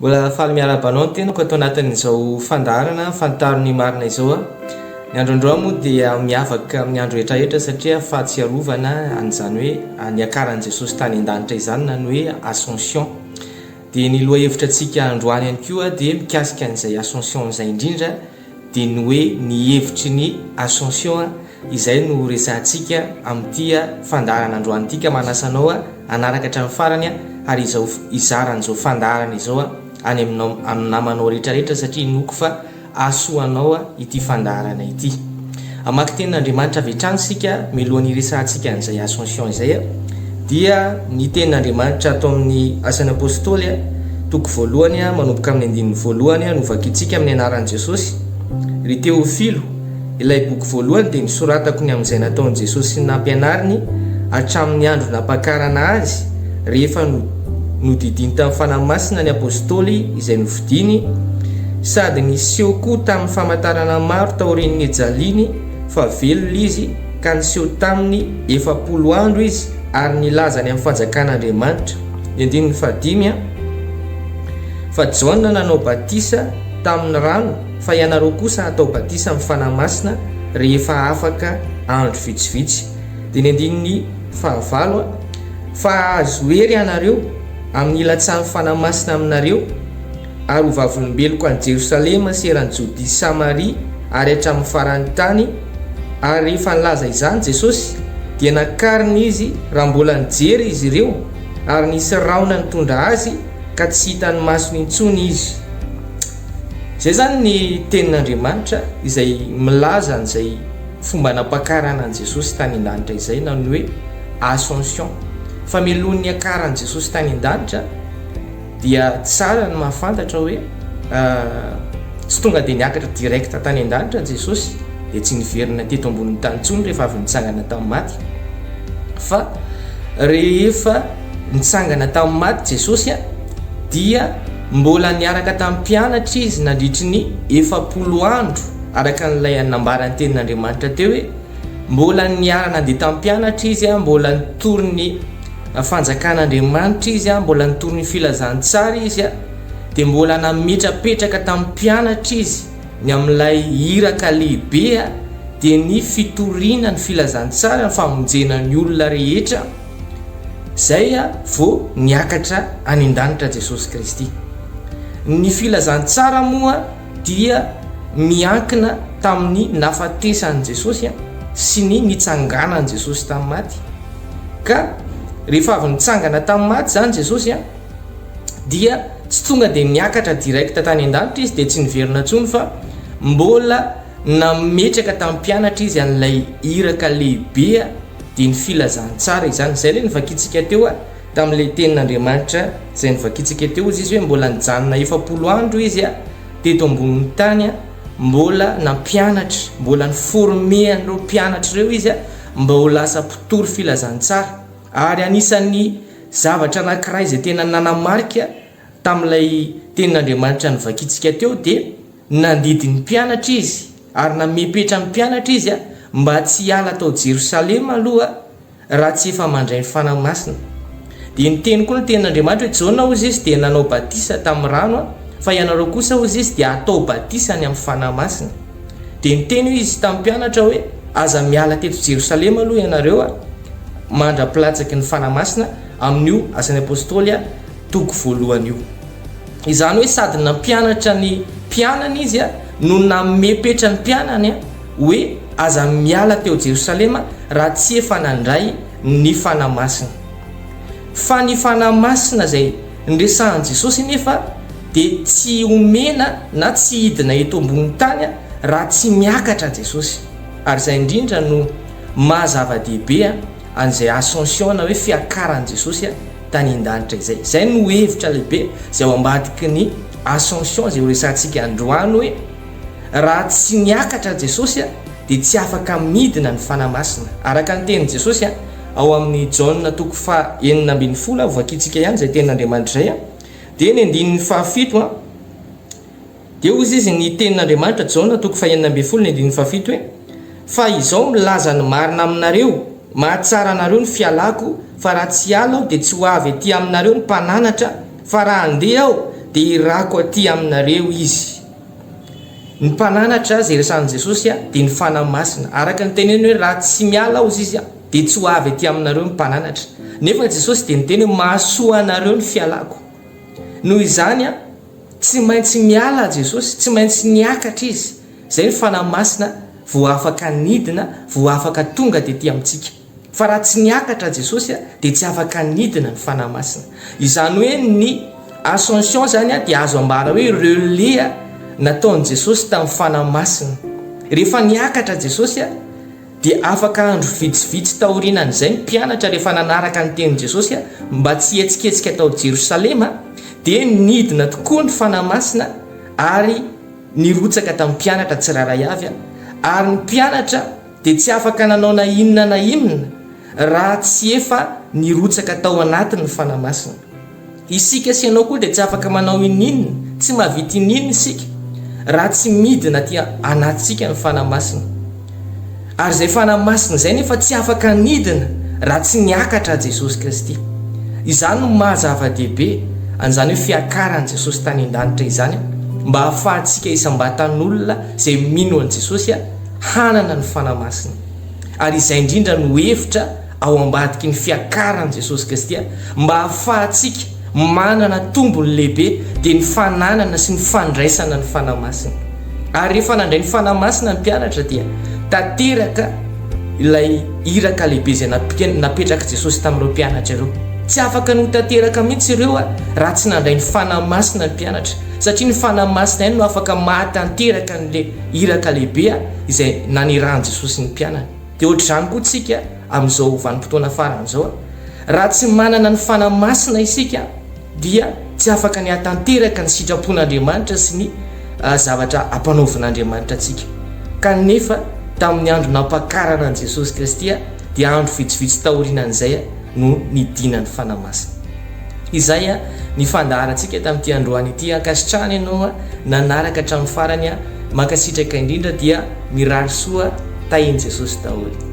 Mbola faly miarabanao ny tenako atao anatin'izao fandarana fantaro ny marina izao a. Ny androandro moa dia miavaka amin'ny andro rehetrarehetra satria fahatsiarovana an'izany hoe ny akaran'i Jesosy tany an-danitra izany na ny hoe Ascension. Dia ny loha hevitra antsika androany ihany koa dia mikasika an'izay Ascension izay indrindra dia ny hoe ny hevitry ny Ascension izay no resantsika amin'ity fandarana androany ity ka manasanao anaraka hatramin'ny farany ary izao izaran'izao fandarana izao any amin'ny namanao rehetrarehetra satria noko fa asoanao ity fandarana ity. Amaky tenin'Andriamanitra avy hatrany sika milohan'ny resantsika an'izay Ascension izay dia ny tenin'Andriamanitra atao amin'ny asan'ny apôstôly toko voalohany manomboka amin'ny andininy voalohany no vakitsika amin'ny anaran'i Jesosy. Ry Teofilo, ilay boky voalohany dia nisoratako ny amin'izay nataon'i Jesosy sy nampianariny hatramin'ny andro nampakarana azy rehefa nodidiny tamin'ny fanahy masina ny apôstôly izay novidiny sady niseho koa tamin'ny famantarana maro taorian'ny jaliny fa velona izy ka niseho tamin'ny 70 andro izy ary nilazany amin'ny fanjakan'Andriamanitra. Andininy fadimy fa Jaona nanao batisa tamin'ny rano fa ianareo kosa atao batisa amin'ny fanahy masina rehefa afaka andro vitsivitsy. Dia ny andininy fahavalo fa azo hery ianareo amin'ny ilatsan'ny fanahy masina aminareo ary ho vavolombeloko any Jerosalema sy eran'ny Jody Samaria ary hatramin'ny faran'ny tany. Ary rehefa nilaza izany Jesosy dia nakariny izy raha mbola nijery izy ireo ary nisy raona nitondra azy ka tsy hitany masony intsony izy. Izay zany ny tenin'Andriamanitra izay milaza an'izay fomba nampakarana an'i Jesosy tany an-danitra izay na ny hoe Ascension. Fa mialohan'ny akaran'i Jesosy tany an-danitra dia tsara ny mahafantatra hoe tsy tonga dia niakatra direct tany an-danitra Jesosy dia tsy niverina teto ambonin'ny tany intsony rehefa avy nitsangana tamin'ny maty. Fa rehefa nitsangana tamin'ny maty Jesosy dia mbola niaraka tamin'ny mpianatra izy nandritry ny 70 andro araka n'ilay nambaran'ny tenin'Andriamanitra teo hoe mbola niarana andeha tamin'ny mpianatra izy mbola nitory ny fanjakan'Andriamanitra izy mbola nitory ny filazantsara izy dia mbola nametrapetraka tamin'ny mpianatra izy ny amin'ilay iraka lehibe dia ny fitoriana ny filazantsara ny famonjena ny olona rehetra zay vao niakatra any an-danitra Jesosy Kristy. Ny filazantsara moa dia miankina tamin'ny nafatesan'i Jesosy sy ny nitsanganan'i Jesosy tamin'ny maty. Ka rehefa avy nitsangana tamin'ny maty zany Jesosy dia tsy tonga dia niakatra direct tany an-danitra izy dia tsy niverina intsony fa mbola nametraka tamin'ny mpianatra izy an'ilay iraka lehibe dia ny filazantsara izany. Izay ilay nivakitsika teo tamin'ilay tenin'Andriamanitra izay nivakitsika teo izy hoe mbola nijanona 70 andro izy teto ambonin'ny tany mbola nampianatra mbola niforme an'ireo mpianatra ireo izy mba ho lasa mpitory filazantsara. Ary anisan'ny zavatra anankiray izay tena nanamarika tamin'ilay tenin'Andriamanitra nivakitsika teo dia nandidiny mpianatra izy ary namepetra amin'ny mpianatra izy mba tsy hiala tao Jerosalema aloha raha tsy efa mandray ny fanahy masina. Dia niteny koa ny tenin'Andriamanitra hoe Jaona ozy izy dia nanao batisa tamin'ny rano fa ianareo kosa ozy izy dia atao batisa ny amin'ny fanahy masina. Dia niteny izy tamin'ny mpianatra hoe aza miala teto Jerosalema aloha ianareo mandra-pilatsaky ny fanahy masina amin'io asan'ny apôstôly toko voalohany io. Izany hoe sady nampianatra ny mpianany izy no namepetra ny mpianany hoe aza miala teo Jerosalema raha tsy efa nandray ny fanahy masina. Fa ny fanahy masina izay nresahan'i Jesosy nefa dia tsy omena na tsy hidina eto ambonin'ny tany raha tsy miakatra Jesosy. Ary izay indrindra no mahazava-dehibe an'izay Ascension na hoe fiakaran'i Jesosy tany an-danitra izay. Izay no hevitra lehibe izay ao ambadiky ny Ascension izay ho resantsika androany hoe raha tsy niakatra Jesosy dia tsy afaka midina ny fanahy masina. Araka ny tenin'i Jesosy ao amin'ny Jaona toko 9:40 vakitsika ihany izay tenin'Andriamanitra izay dia ny andininy 7 dia ozy izy ny tenin'Andriamanitra Jaona toko 9:40 ny andininy 7 hoe fa izao milaza ny marina aminareo mahatsara anareo ny fialako fa raha tsy ala aho dia tsy ho avy etỳ aminareo ny mpananatra fa raha andeha aho dia irako aty aminareo izy. Ny mpananatra zay resan'i Jesosy dia ny fanahy masina. Araka ny teneny hoe raha tsy miala aho izy dia tsy ho avy aty aminareo ny mpananatra. Nefa Jesosy dia niteny hoe mahasoa anareo ny fialako. Noho izany tsy maintsy miala Jesosy, tsy maintsy niakatra izy. Zay ny fanahy masina vao afaka nidina, vao afaka tonga dia aty amintsika. Fa raha tsy niakatra Jesosy dia tsy afaka nidina ny fanahy masina. Izany hoe ny Ascension zany dia azo ambara hoe relais nataon'i Jesosy tamin'ny fanahy masina. Rehefa niakatra Jesosy dia afaka andro vitsivitsy taorinany. Zay ny mpianatra rehefa nanaraka ny tenin'i Jesosy mba tsy hietsiketsika tao Jerosalema dia nidina tokoa ny fanahy masina ary nirotsaka tamin'ny mpianatra tsiraray avy. Ary ny mpianatra dia tsy afaka nanao na inona raha tsy efa nirotsaka tao anatin'ny fanahy masina. Isika sy ianao koa dia tsy afaka manao inona, tsy mahavita inona isika raha tsy midina ty anatintsika ny fanahy masina. Ary zay fanahy masina zay nefa tsy afaka nidina raha tsy niakatra Jesosy Kristy. Izany no maha-zava-dehibe an'izany hoe fiakaran'i Jesosy tany an-danitra izany, mba hahafahantsika isam-batan'olona zay mino an'i Jesosy hanana ny fanahy masina. Ary izay indrindra no hevitra ao ambadiky ny fiakaran'i Jesosy Kristy mba hahafahantsika manana tombony lehibe dia ny fananana sy ny fandraisana ny fanahy masina. Ary rehefa nandray ny fanahy masina ny mpianatra dia tanteraka ilay iraka lehibe zay napetraka Jesosy tamin'ireo mpianatra ireo. Tsy afaka no tanteraka mihitsy ireo raha tsy nandray ny fanahy masina ny mpianatra, satria ny fanahy masina ihany no afaka mahatanteraka n'le iraka lehibe izay nanirahan'i Jesosy ny mpianatra. Dia ohatr'izany koa tsika amin'izao vanim-potoana faran'izao, raha tsy manana ny fanahy masina isika dia tsy afaka ny hatanteraka ny sitrapon'Andriamanitra sy ny zavatra ampanaovin'Andriamanitra atsika. Kanefa tamin'ny andro nampakarana an'i Jesosy Kristy dia andro vitsivitsy taorinan'izay no nidinany fanahy masina. Izay ny fandaharantsika tamin'ity androany ity. Ankasitrahana ianao nanaraka hatramin'ny farany, mankasitraka indrindra dia mirary soa tahin'i Jesosy daholo.